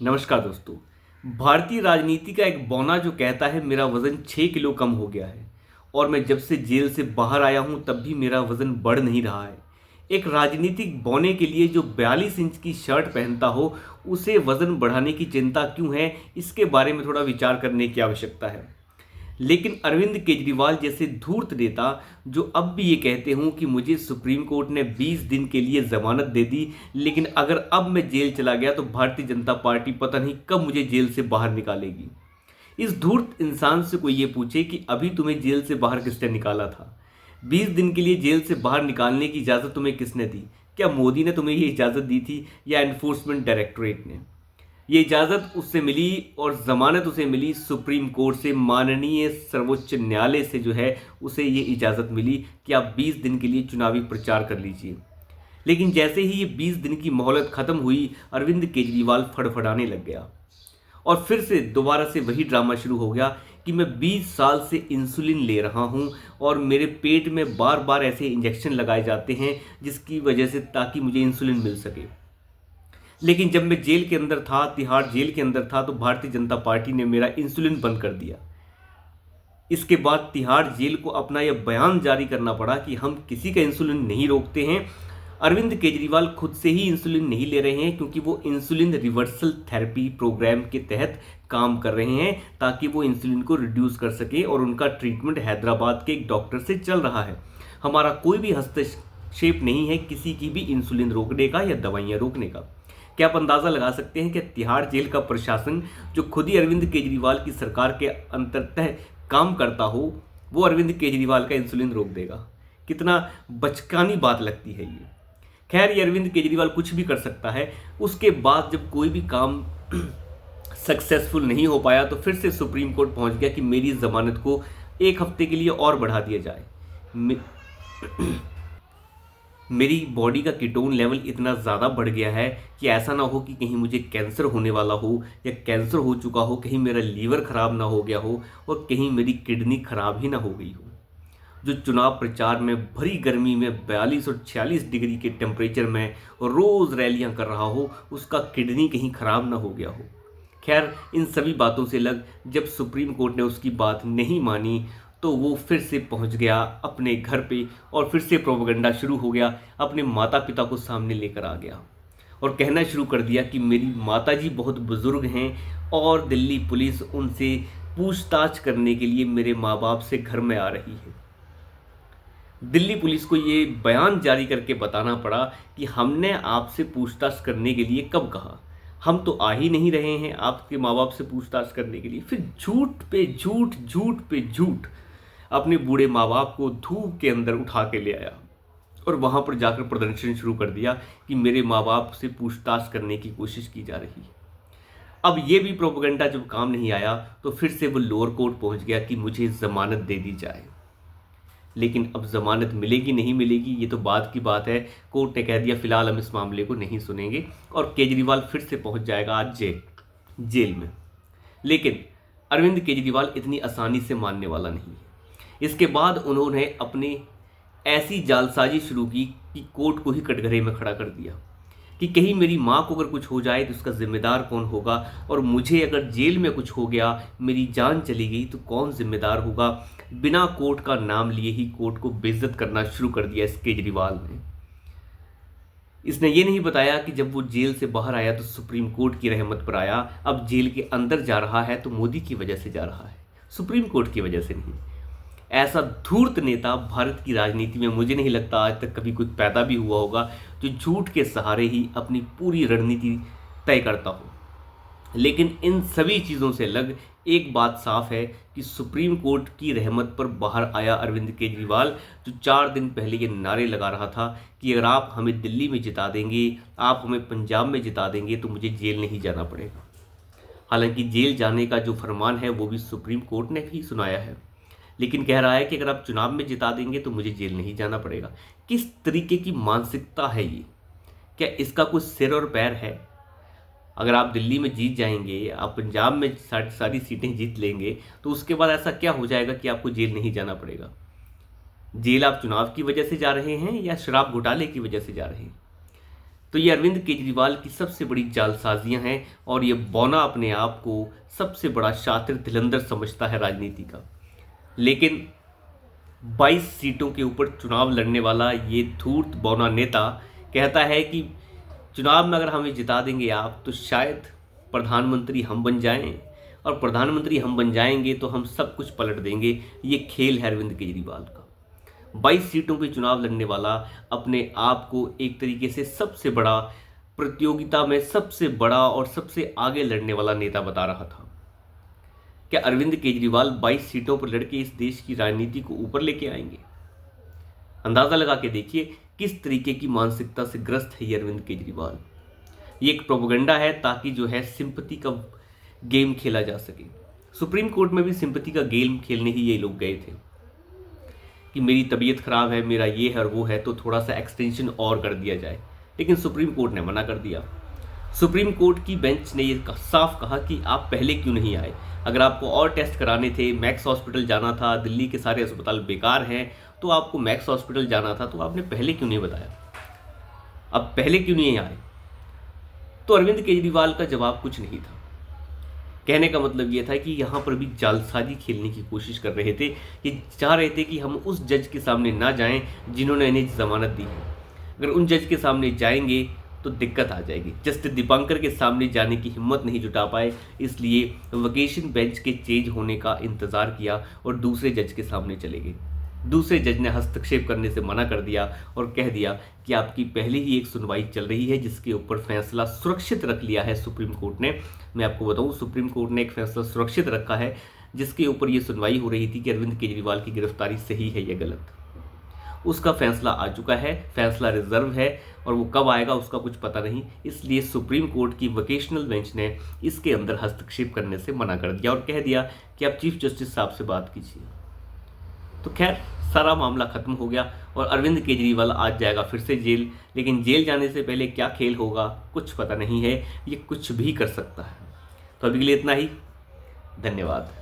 नमस्कार दोस्तों। भारतीय राजनीति का एक बौना जो कहता है मेरा वज़न 6 किलो कम हो गया है और मैं जब से जेल से बाहर आया हूं तब भी मेरा वज़न बढ़ नहीं रहा है। एक राजनीतिक बौने के लिए जो 42 इंच की शर्ट पहनता हो उसे वज़न बढ़ाने की चिंता क्यों है, इसके बारे में थोड़ा विचार करने की आवश्यकता है। लेकिन अरविंद केजरीवाल जैसे धूर्त नेता जो अब भी ये कहते हों कि मुझे सुप्रीम कोर्ट ने 20 दिन के लिए जमानत दे दी, लेकिन अगर अब मैं जेल चला गया तो भारतीय जनता पार्टी पता नहीं कब मुझे जेल से बाहर निकालेगी। इस धूर्त इंसान से कोई ये पूछे कि अभी तुम्हें जेल से बाहर किसने निकाला था? 20 दिन के लिए जेल से बाहर निकालने की इजाज़त तुम्हें किसने दी? क्या मोदी ने तुम्हें ये इजाज़त दी थी या एनफोर्समेंट डायरेक्टोरेट ने? ये इजाज़त उससे मिली और ज़मानत उसे मिली सुप्रीम कोर्ट से, माननीय सर्वोच्च न्यायालय से जो है उसे ये इजाज़त मिली कि आप 20 दिन के लिए चुनावी प्रचार कर लीजिए। लेकिन जैसे ही ये 20 दिन की मोहलत ख़त्म हुई, अरविंद केजरीवाल फड़फड़ाने लग गया और फिर से दोबारा से वही ड्रामा शुरू हो गया कि मैं 20 साल से इंसुलिन ले रहा हूं और मेरे पेट में बार बार ऐसे इंजेक्शन लगाए जाते हैं जिसकी वजह से ताकि मुझे इंसुलिन मिल सके। लेकिन जब मैं जेल के अंदर था, तिहाड़ जेल के अंदर था, तो भारतीय जनता पार्टी ने मेरा इंसुलिन बंद कर दिया। इसके बाद तिहाड़ जेल को अपना यह बयान जारी करना पड़ा कि हम किसी का इंसुलिन नहीं रोकते हैं। अरविंद केजरीवाल खुद से ही इंसुलिन नहीं ले रहे हैं क्योंकि वो इंसुलिन रिवर्सल थेरेपी प्रोग्राम के तहत काम कर रहे हैं ताकि वो इंसुलिन को रिड्यूस कर सकें और उनका ट्रीटमेंट हैदराबाद के एक डॉक्टर से चल रहा है। हमारा कोई भी हस्तक्षेप नहीं है किसी की भी इंसुलिन रोकने का या दवाइयाँ रोकने का। क्या आप अंदाज़ा लगा सकते हैं कि तिहाड़ जेल का प्रशासन जो खुद ही अरविंद केजरीवाल की सरकार के अंतर्गत काम करता हो, वो अरविंद केजरीवाल का इंसुलिन रोक देगा? कितना बचकानी बात लगती है ये। खैर, ये अरविंद केजरीवाल कुछ भी कर सकता है। उसके बाद जब कोई भी काम सक्सेसफुल नहीं हो पाया तो फिर से सुप्रीम कोर्ट पहुंच गया कि मेरी ज़मानत को 1 हफ्ते के लिए और बढ़ा दिया जाए। मेरी बॉडी का कीटोन लेवल इतना ज़्यादा बढ़ गया है कि ऐसा ना हो कि कहीं मुझे कैंसर होने वाला हो या कैंसर हो चुका हो, कहीं मेरा लीवर ख़राब ना हो गया हो और कहीं मेरी किडनी ख़राब ही ना हो गई हो। जो चुनाव प्रचार में भरी गर्मी में 42 और 46 डिग्री के टेम्परेचर में रोज़ रैलियां कर रहा हो, उसका किडनी कहीं ख़राब ना हो गया हो। खैर, इन सभी बातों से लग जब सुप्रीम कोर्ट ने उसकी बात नहीं मानी तो वो फिर से पहुंच गया अपने घर पे और फिर से प्रोपेगेंडा शुरू हो गया। अपने माता पिता को सामने लेकर आ गया और कहना शुरू कर दिया कि मेरी माताजी बहुत बुज़ुर्ग हैं और दिल्ली पुलिस उनसे पूछताछ करने के लिए मेरे माँ बाप से घर में आ रही है। दिल्ली पुलिस को ये बयान जारी करके बताना पड़ा कि हमने आपसे पूछताछ करने के लिए कब कहा, हम तो आ ही नहीं रहे हैं आपके माँ बाप से पूछताछ करने के लिए। फिर झूठ पे झूठ, झूठ पे झूठ, अपने बूढ़े माँ बाप को धूप के अंदर उठा के ले आया और वहाँ पर जाकर प्रदर्शन शुरू कर दिया कि मेरे माँ बाप से पूछताछ करने की कोशिश की जा रही है। अब ये भी प्रोपेगेंडा जब काम नहीं आया तो फिर से वो लोअर कोर्ट पहुँच गया कि मुझे ज़मानत दे दी जाए। लेकिन अब ज़मानत मिलेगी नहीं मिलेगी ये तो बाद की बात है। कोर्ट ने कह दिया फ़िलहाल हम इस मामले को नहीं सुनेंगे और केजरीवाल फिर से पहुंच जाएगा आज जेल में। लेकिन अरविंद केजरीवाल इतनी आसानी से मानने वाला नहीं है। इसके बाद उन्होंने अपने ऐसी जालसाजी शुरू की कि कोर्ट को ही कटघरे में खड़ा कर दिया कि कहीं मेरी माँ को अगर कुछ हो जाए तो उसका जिम्मेदार कौन होगा, और मुझे अगर जेल में कुछ हो गया, मेरी जान चली गई तो कौन जिम्मेदार होगा। बिना कोर्ट का नाम लिए ही कोर्ट को बेइज्जत करना शुरू कर दिया इस केजरीवाल ने। इसने ये नहीं बताया कि जब वो जेल से बाहर आया तो सुप्रीम कोर्ट की रहमत पर आया। अब जेल के अंदर जा रहा है तो मोदी की वजह से जा रहा है, सुप्रीम कोर्ट की वजह से नहीं। ऐसा धूर्त नेता भारत की राजनीति में मुझे नहीं लगता आज तक कभी कोई पैदा भी हुआ होगा जो झूठ के सहारे ही अपनी पूरी रणनीति तय करता हो। लेकिन इन सभी चीज़ों से लग एक बात साफ है कि सुप्रीम कोर्ट की रहमत पर बाहर आया अरविंद केजरीवाल, जो 4 दिन पहले ये नारे लगा रहा था कि अगर आप हमें दिल्ली में जिता देंगे, आप हमें पंजाब में जिता देंगे तो मुझे जेल नहीं जाना पड़ेगा। हालांकि जेल जाने का जो फरमान है वो भी सुप्रीम कोर्ट ने ही सुनाया है, लेकिन कह रहा है कि अगर आप चुनाव में जिता देंगे तो मुझे जेल नहीं जाना पड़ेगा। किस तरीके की मानसिकता है ये? क्या इसका कोई सिर और पैर है? अगर आप दिल्ली में जीत जाएंगे, आप पंजाब में सारी सीटें जीत लेंगे तो उसके बाद ऐसा क्या हो जाएगा कि आपको जेल नहीं जाना पड़ेगा? जेल आप चुनाव की वजह से जा रहे हैं या शराब घोटाले की वजह से जा रहे हैं? तो ये अरविंद केजरीवाल की सबसे बड़ी जालसाजियां हैं और ये बौना अपने आप को सबसे बड़ा शातिर धुरंधर समझता है राजनीति का। लेकिन 22 सीटों के ऊपर चुनाव लड़ने वाला ये धूर्त बौना नेता कहता है कि चुनाव में अगर हमें जिता देंगे आप तो शायद प्रधानमंत्री हम बन जाएं, और प्रधानमंत्री हम बन जाएंगे तो हम सब कुछ पलट देंगे। ये खेल है अरविंद केजरीवाल का। 22 सीटों पे चुनाव लड़ने वाला अपने आप को एक तरीके से सबसे बड़ा प्रतियोगिता में सबसे बड़ा और सबसे आगे लड़ने वाला नेता बता रहा था। क्या अरविंद केजरीवाल 22 सीटों पर लड़के इस देश की राजनीति को ऊपर लेके आएंगे? अंदाजा लगा के देखिए किस तरीके की मानसिकता से ग्रस्त है ये अरविंद केजरीवाल। ये एक प्रोपेगेंडा है ताकि जो है सिंपैथी का गेम खेला जा सके। सुप्रीम कोर्ट में भी सिंपैथी का गेम खेलने ही ये लोग गए थे कि मेरी तबीयत खराब है, मेरा ये है और वो है, तो थोड़ा सा एक्सटेंशन और कर दिया जाए, लेकिन सुप्रीम कोर्ट ने मना कर दिया। सुप्रीम कोर्ट की बेंच ने ये साफ कहा कि आप पहले क्यों नहीं आए? अगर आपको और टेस्ट कराने थे, मैक्स हॉस्पिटल जाना था, दिल्ली के सारे अस्पताल बेकार हैं, तो आपको मैक्स हॉस्पिटल जाना था, तो आपने पहले क्यों नहीं बताया? अब पहले क्यों नहीं आए? तो अरविंद केजरीवाल का जवाब कुछ नहीं था। कहने का मतलब यह था कि यहाँ पर भी जालसाजी खेलने की कोशिश कर रहे थे, ये चाह रहे थे कि हम उस जज के सामने ना जाएं जिन्होंने इन्हें जमानत दी है। अगर उन जज के सामने जाएंगे तो दिक्कत आ जाएगी। जस्टिस दीपांकर के सामने जाने की हिम्मत नहीं जुटा पाए, इसलिए वेकेशन बेंच के चेंज होने का इंतज़ार किया और दूसरे जज के सामने चले गए। दूसरे जज ने हस्तक्षेप करने से मना कर दिया और कह दिया कि आपकी पहले ही एक सुनवाई चल रही है जिसके ऊपर फैसला सुरक्षित रख लिया है सुप्रीम कोर्ट ने। मैं आपको बताऊं, सुप्रीम कोर्ट ने एक फैसला सुरक्षित रखा है जिसके ऊपर ये सुनवाई हो रही थी कि अरविंद केजरीवाल की गिरफ्तारी सही है या गलत। उसका फैसला आ चुका है, फैसला रिजर्व है और वो कब आएगा उसका कुछ पता नहीं। इसलिए सुप्रीम कोर्ट की वोकेशनल बेंच ने इसके अंदर हस्तक्षेप करने से मना कर दिया और कह दिया कि आप चीफ जस्टिस साहब से बात कीजिए। तो खैर सारा मामला खत्म हो गया और अरविंद केजरीवाल आज जाएगा फिर से जेल। लेकिन जेल जाने से पहले क्या खेल होगा कुछ पता नहीं है, ये कुछ भी कर सकता है। तो अभी के लिए इतना ही, धन्यवाद।